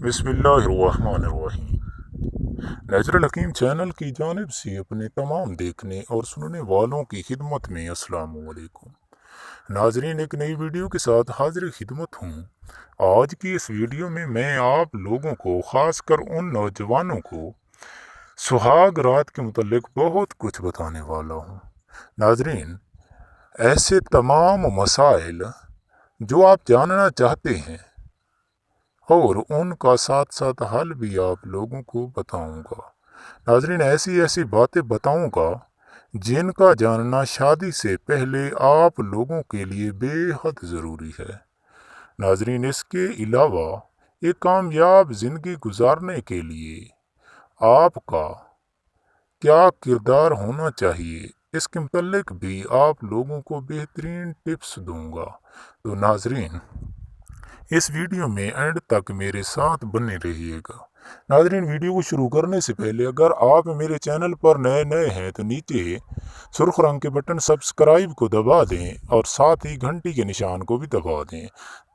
बिस्मिल्लाहिर्रहमानिर्रहीम। नेचुरल हकीम चैनल की जानिब से अपने तमाम देखने और सुनने वालों की खिदमत में अस्सलाम वालेकुम। नाजरीन, एक नई वीडियो के साथ हाजिर खिदमत हूँ। आज की इस वीडियो में मैं आप लोगों को, ख़ासकर उन नौजवानों को, सुहाग रात के मुतल्लिक बहुत कुछ बताने वाला हूँ। नाजरीन, ऐसे तमाम मसाइल जो आप जानना चाहते हैं और उनका साथ साथ हल भी आप लोगों को बताऊंगा। नाजरीन, ऐसी ऐसी बातें बताऊंगा जिनका जानना शादी से पहले आप लोगों के लिए बेहद ज़रूरी है। नाजरीन, इसके अलावा एक कामयाब ज़िंदगी गुजारने के लिए आपका क्या किरदार होना चाहिए, इसके मुतल्लिक भी आप लोगों को बेहतरीन टिप्स दूंगा। तो नाजरीन, इस वीडियो में एंड तक मेरे साथ बने रहिएगा। नाजरीन, वीडियो को शुरू करने से पहले अगर आप मेरे चैनल पर नए हैं तो नीचे सुर्ख रंग के बटन सब्सक्राइब को दबा दें और साथ ही घंटी के निशान को भी दबा दें,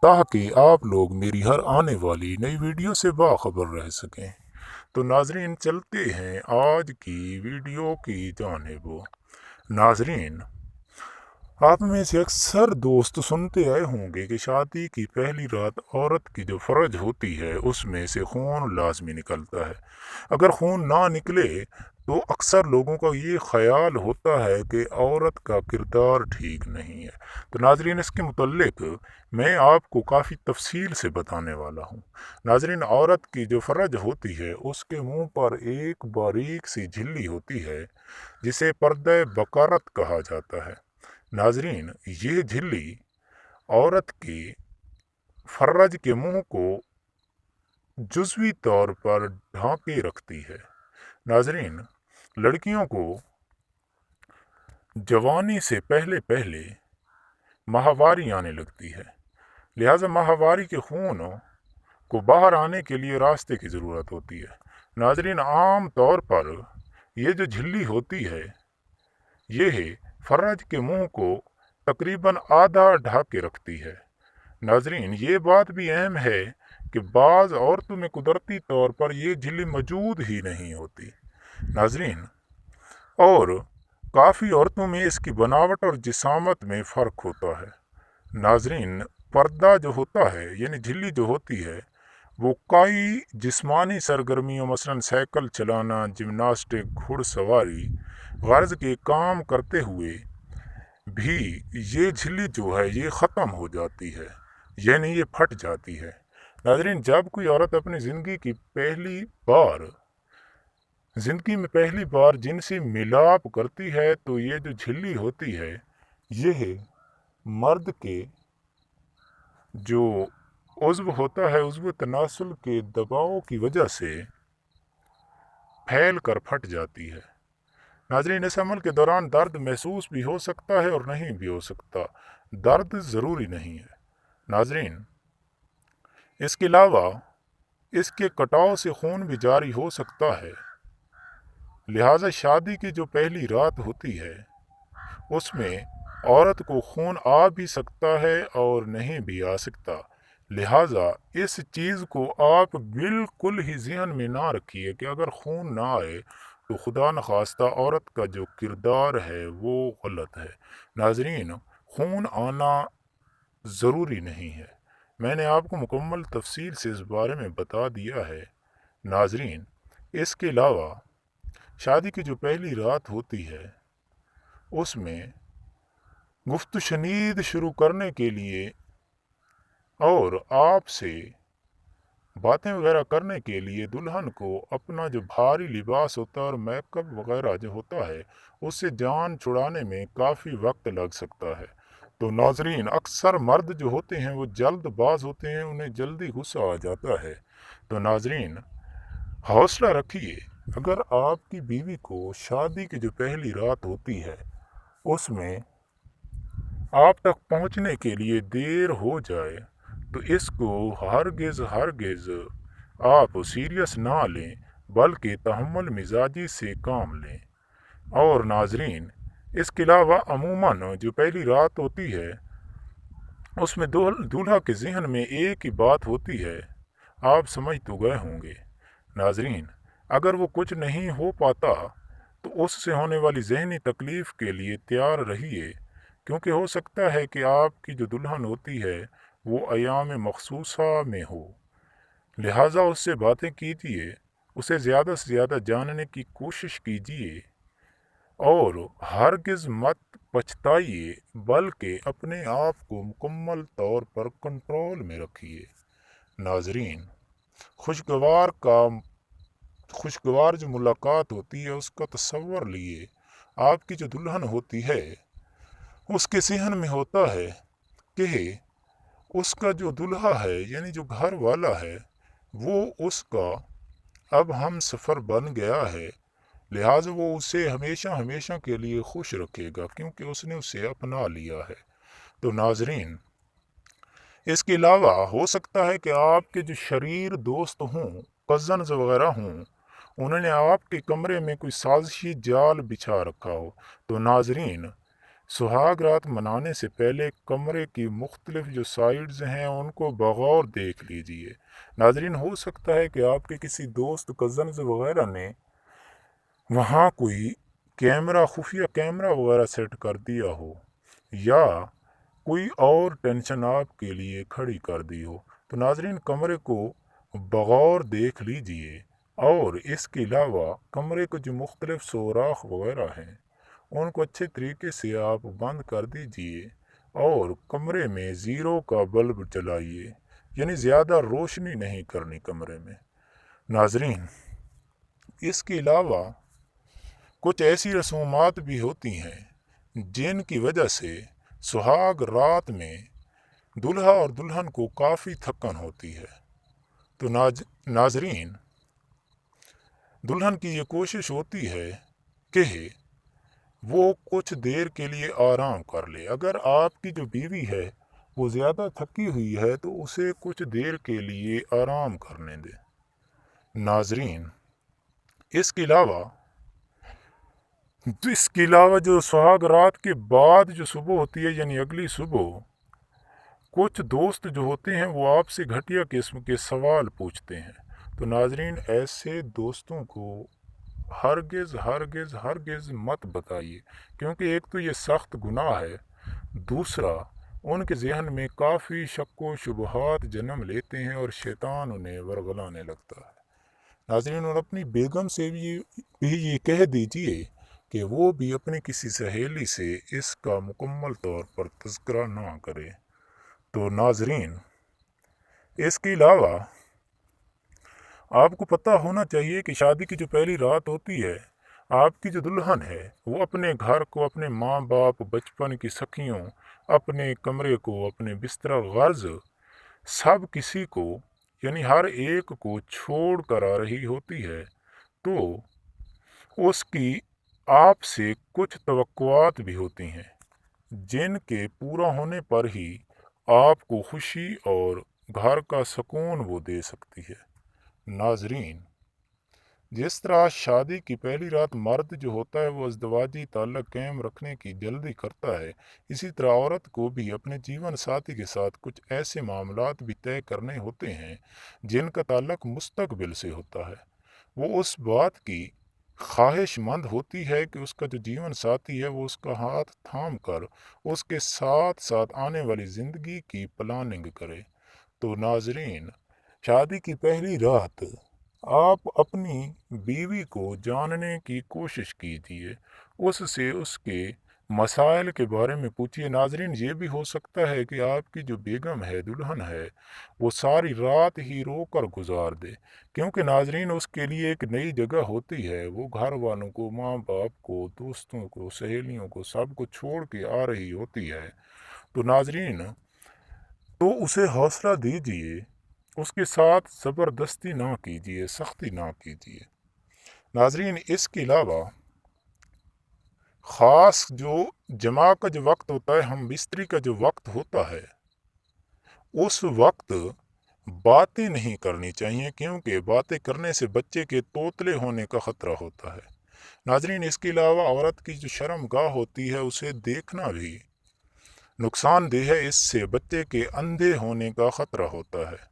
ताकि आप लोग मेरी हर आने वाली नई वीडियो से बाखबर रह सकें। तो नाजरीन, चलते हैं आज की वीडियो की जानिब। नाजरीन, आप में से अक्सर दोस्त सुनते आए होंगे कि शादी की पहली रात औरत की जो फ़र्ज होती है उसमें से खून लाजमी निकलता है। अगर खून ना निकले तो अक्सर लोगों का ये ख्याल होता है कि औरत का किरदार ठीक नहीं है। तो नाजरीन, इसके मुतल्लिक मैं आपको काफ़ी तफसील से बताने वाला हूँ। नाजरीन, औरत की जो फ़र्ज होती है उसके मुँह पर एक बारीक सी झिल्ली होती है जिसे पर्दा बकारत कहा जाता है। नाजरीन, ये झिल्ली औरत के फर्ज के मुंह को जुज़वी तौर पर ढांके रखती है। नाजरीन, लड़कियों को जवानी से पहले पहले माहवारी आने लगती है, लिहाजा माहवारी के खून को बाहर आने के लिए रास्ते की ज़रूरत होती है। नाजरीन, आम तौर पर ये जो झिल्ली होती है ये फर्ज के मुंह को तकरीबन आधा ढक के रखती है। नाजरीन, ये बात भी अहम है कि बाज़ औरतों में कुदरती तौर पर यह झिल्ली मौजूद ही नहीं होती। नाजरीन, और काफ़ी औरतों में इसकी बनावट और जिसामत में फ़र्क होता है। नाजरीन, पर्दा जो होता है यानी झिल्ली जो होती है वो कई जिस्मानी सरगर्मियों मसलन साइकिल चलाना, जिम्नास्टिक, घुड़सवारी गर्ज के काम करते हुए भी ये झिल्ली जो है ये ख़त्म हो जाती है, यानी ये फट जाती है। नाजरीन, जब कोई औरत अपनी ज़िंदगी में पहली बार जिनसी मिलाप करती है तो ये जो झिल्ली होती है यह मर्द के जो उज़्व होता है उज़्व तनासुल के दबाव की वजह से फैल कर फट जाती है। नाजरीन, इस अमल के दौरान दर्द महसूस भी हो सकता है और नहीं भी हो सकता। दर्द ज़रूरी नहीं है। नाजरीन, इसके अलावा इसके कटाव से खून भी जारी हो सकता है, लिहाजा शादी की जो पहली रात होती है उसमें औरत को खून आ भी सकता है और नहीं भी आ सकता। लिहाजा इस चीज़ को आप बिल्कुल ही जहन में ना रखिए कि अगर खून ना आए तो खुदा न खास्ता औरत का जो किरदार है वो गलत है। नाजरीन, खून आना ज़रूरी नहीं है। मैंने आपको मुकम्मल तफसील से इस बारे में बता दिया है। नाजरीन, इसके अलावा शादी की जो पहली रात होती है उसमें गुफ्तु शनीद शुरू करने के लिए और आपसे बातें वगैरह करने के लिए दुल्हन को अपना जो भारी लिबास होता है और मेकअप वगैरह जो होता है उससे जान छुड़ाने में काफ़ी वक्त लग सकता है। तो नाजरीन, अक्सर मर्द जो होते हैं वो जल्दबाज होते हैं, उन्हें जल्दी गुस्सा आ जाता है। तो नाजरीन, हौसला रखिए। अगर आपकी बीवी को शादी की जो पहली रात होती है उसमें आप तक पहुंचने के लिए देर हो जाए तो इसको हरगिज़ आप सीरियस ना लें, बल्कि तहम्मुल मिजाजी से काम लें। और नाजरीन, इसके अलावा अमूमन जो पहली रात होती है उसमें दूल्हा के जहन में एक ही बात होती है आप समझ तो गए होंगे। नाजरीन, अगर वो कुछ नहीं हो पाता तो उससे होने वाली जहनी तकलीफ़ के लिए तैयार रहिए, क्योंकि हो सकता है कि आपकी जो दुल्हन होती है वो अयाम मखसूसा में हो। लिहाजा उससे बातें कीजिए, उसे ज़्यादा से ज़्यादा जानने की कोशिश कीजिए और हरगिज़ मत पछताइए, बल्कि अपने आप को मुकम्मल तौर पर कंट्रोल में रखिए। नाजरीन, खुशगवार का खुशगवार जो मुलाकात होती है उसका तसव्वुर लिए। आपकी जो दुल्हन होती है उसके सिहन में होता है कि उसका जो दुल्हा है यानी जो घर वाला है वो उसका अब हम सफ़र बन गया है, लिहाजा वो उसे हमेशा हमेशा के लिए खुश रखेगा क्योंकि उसने उसे अपना लिया है। तो नाजरीन, इसके अलावा हो सकता है कि आपके जो शरीर दोस्त हों, कज़न्स वगैरह हों, उन्होंने आपके कमरे में कोई साजिशी जाल बिछा रखा हो। तो नाजरीन, सुहाग रात मनाने से पहले कमरे की मुख्तलिफ जो साइड्स हैं उनको बगौर देख लीजिए। नाजरीन, हो सकता है कि आपके किसी दोस्त कज़न्स वगैरह ने वहाँ कोई कैमरा, खुफिया कैमरा वगैरह सेट कर दिया हो या कोई और टेंशन आपके लिए खड़ी कर दी हो। तो नाजरीन, कमरे को बगौर देख लीजिए और इसके अलावा कमरे के जो मुख्तलिफ सुराख वगैरह हैं उनको अच्छे तरीके से आप बंद कर दीजिए और कमरे में ज़ीरो का बल्ब जलाइए, यानी ज़्यादा रोशनी नहीं करनी कमरे में। नाजरीन, इसके अलावा कुछ ऐसी रसूमात भी होती हैं जिनकी वजह से सुहाग रात में दुल्हा और दुल्हन को काफ़ी थकन होती है। तो नाजरीन, दुल्हन की ये कोशिश होती है कि वो कुछ देर के लिए आराम कर ले। अगर आपकी जो बीवी है वो ज़्यादा थकी हुई है तो उसे कुछ देर के लिए आराम करने दे। नाजरीन, इसके अलावा जो सुहाग रात के बाद जो सुबह होती है यानी अगली सुबह, कुछ दोस्त जो होते हैं वो आपसे घटिया किस्म के सवाल पूछते हैं। तो नाजरीन, ऐसे दोस्तों को हरगिज़ हरगिज़ हरगिज़ मत बताइए, क्योंकि एक तो ये सख्त गुनाह है, दूसरा उनके जहन में काफ़ी शक व शुबहात जन्म लेते हैं और शैतान उन्हें वरगलाने लगता है। नाज़रीन, और अपनी बेगम से भी ये कह दीजिए कि वो भी अपनी किसी सहेली से इसका मुकम्मल तौर पर तज़किरा ना करे। तो नाज़रीन, इसके अलावा आपको पता होना चाहिए कि शादी की जो पहली रात होती है, आपकी जो दुल्हन है वो अपने घर को, अपने माँ बाप, बचपन की सखियों, अपने कमरे को, अपने बिस्तरा, गर्ज सब किसी को यानी हर एक को छोड़ कर आ रही होती है। तो उसकी आपसे कुछ तवक्कुआत भी होती हैं जिनके पूरा होने पर ही आपको खुशी और घर का सुकून वो दे सकती है। नाजरीन, जिस तरह शादी की पहली रात मर्द जो होता है वो अज़दवाजी ताल्लुक़ कायम रखने की जल्दी करता है, इसी तरह औरत को भी अपने जीवन साथी के साथ कुछ ऐसे मामलात भी तय करने होते हैं जिनका ताल्लुक़ मुस्तकबिल से होता है। वो उस बात की ख्वाहिशमंद होती है कि उसका जो जीवन साथी है वो उसका हाथ थाम कर उसके साथ साथ आने वाली ज़िंदगी की प्लानिंग करे। तो नाजरीन, शादी की पहली रात आप अपनी बीवी को जानने की कोशिश कीजिए, उससे उसके मसाइल के बारे में पूछिए। नाजरीन, ये भी हो सकता है कि आपकी जो बेगम है, दुल्हन है, वो सारी रात ही रो कर गुजार दे, क्योंकि नाजरीन उसके लिए एक नई जगह होती है। वो घर वालों को, माँ बाप को, दोस्तों को, सहेलियों को, सब को छोड़ के आ रही होती है। तो नाजरीन, तो उसे हौसला दीजिए, उसके साथ ज़बरदस्ती ना कीजिए, सख्ती ना कीजिए। नाजरीन, इसके अलावा ख़ास जो जमा का जो वक्त होता है, हम बिस्तरी का जो वक्त होता है, उस वक्त बातें नहीं करनी चाहिए, क्योंकि बातें करने से बच्चे के तोतले होने का ख़तरा होता है। नाजरीन, इसके अलावा औरत की जो शर्मगाह होती है उसे देखना भी नुकसानदेह है, इससे बच्चे के अंधे होने का ख़तरा होता है।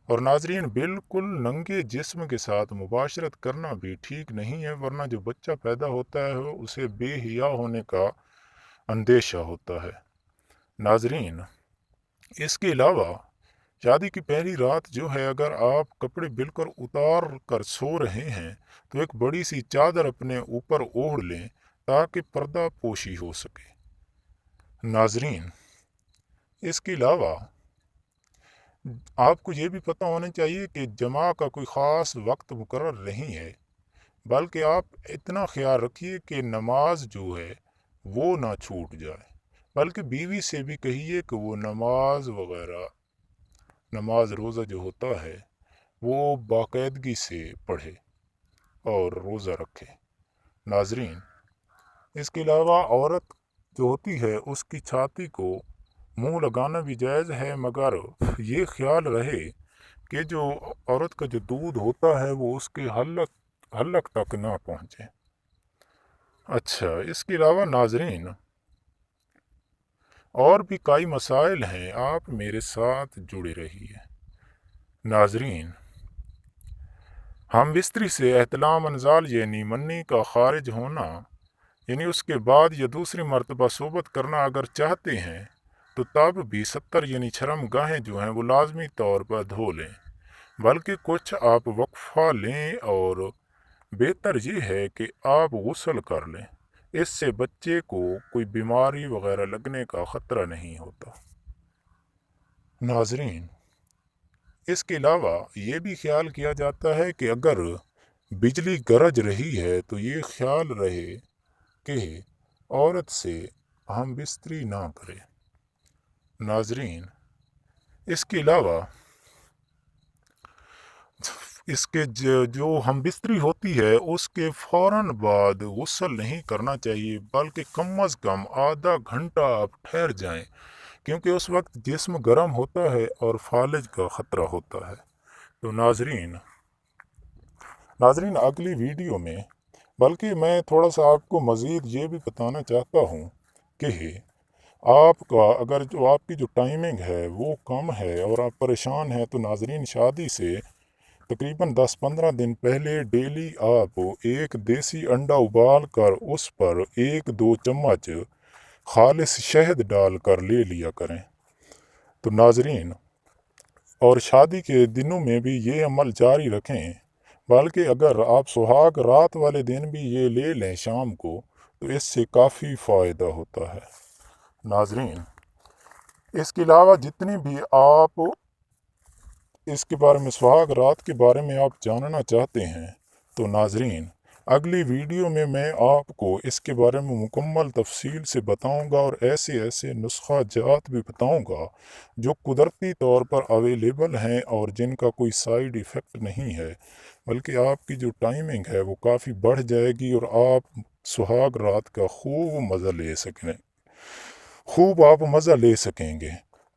اور ناظرین بالکل ننگے جسم کے ساتھ مباشرت کرنا بھی ٹھیک نہیں ہے، ورنہ جو بچہ پیدا ہوتا ہے اسے بے حیا ہونے کا اندیشہ ہوتا ہے۔ ناظرین اس کے علاوہ شادی کی پہلی رات جو ہے، اگر آپ کپڑے بالکل اتار کر سو رہے ہیں تو ایک بڑی سی چادر اپنے اوپر اوڑھ لیں تاکہ پردہ پوشی ہو سکے۔ ناظرین اس کے علاوہ آپ کو یہ بھی پتہ ہونا چاہیے کہ جماع کا کوئی خاص وقت مقرر نہیں ہے، بلکہ آپ اتنا خیال رکھیے کہ نماز جو ہے وہ نہ چھوٹ جائے، بلکہ بیوی سے بھی کہیے کہ وہ نماز وغیرہ، نماز روزہ جو ہوتا ہے وہ باقاعدگی سے پڑھے اور روزہ رکھے۔ ناظرین اس کے علاوہ عورت جو ہوتی ہے اس کی چھاتی کو منہ لگانا بھی جائز ہے، مگر یہ خیال رہے کہ جو عورت کا جو دودھ ہوتا ہے وہ اس کے حلق تک نہ پہنچے۔ اچھا، اس کے علاوہ ناظرین اور بھی کئی مسائل ہیں، آپ میرے ساتھ جڑے رہیے۔ ناظرین ہم بستری سے احتلام انزال یعنی منی کا خارج ہونا، یعنی اس کے بعد یا دوسری مرتبہ صحبت کرنا اگر چاہتے ہیں تو تب بھی 70 یعنی شرم گاہیں جو ہیں وہ لازمی طور پر دھو لیں، بلکہ کچھ آپ وقفہ لیں، اور بہتر یہ ہے کہ آپ غسل کر لیں، اس سے بچے کو کوئی بیماری وغیرہ لگنے کا خطرہ نہیں ہوتا۔ ناظرین اس کے علاوہ یہ بھی خیال کیا جاتا ہے کہ اگر بجلی گرج رہی ہے تو یہ خیال رہے کہ عورت سے ہم بستری نہ کرے۔ ناظرین اس کے علاوہ اس کے جو ہم بستری ہوتی ہے اس کے فوراً بعد غسل نہیں کرنا چاہیے، بلکہ کم از کم آدھا گھنٹہ آپ ٹھہر جائیں، کیونکہ اس وقت جسم گرم ہوتا ہے اور فالج کا خطرہ ہوتا ہے۔ تو ناظرین اگلی ویڈیو میں بلکہ میں تھوڑا سا آپ کو مزید یہ بھی بتانا چاہتا ہوں کہ آپ کا اگر آپ کی جو ٹائمنگ ہے وہ کم ہے اور آپ پریشان ہیں، تو ناظرین شادی سے تقریباً 10-15 دن پہلے ڈیلی آپ ایک دیسی انڈا ابال کر اس پر 1-2 چمچ خالص شہد ڈال کر لے لیا کریں۔ تو ناظرین اور شادی کے دنوں میں بھی یہ عمل جاری رکھیں، بلکہ اگر آپ سہاگ رات والے دن بھی یہ لے لیں شام کو تو اس سے کافی فائدہ ہوتا ہے۔ ناظرین اس کے علاوہ جتنی بھی آپ اس کے بارے میں سہاگ رات کے بارے میں آپ جاننا چاہتے ہیں تو ناظرین اگلی ویڈیو میں آپ کو اس کے بارے میں مکمل تفصیل سے بتاؤں گا، اور ایسے نسخہ جات بھی بتاؤں گا جو قدرتی طور پر اویلیبل ہیں اور جن کا کوئی سائیڈ ایفیکٹ نہیں ہے، بلکہ آپ کی جو ٹائمنگ ہے وہ کافی بڑھ جائے گی اور آپ سہاگ رات کا خوب آپ مزہ لے سکیں گے۔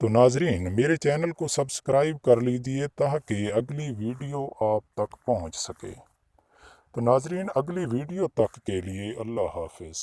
تو ناظرین میرے چینل کو سبسکرائب کر لیجئے تاکہ اگلی ویڈیو آپ تک پہنچ سکے۔ تو ناظرین اگلی ویڈیو تک کے لیے اللہ حافظ۔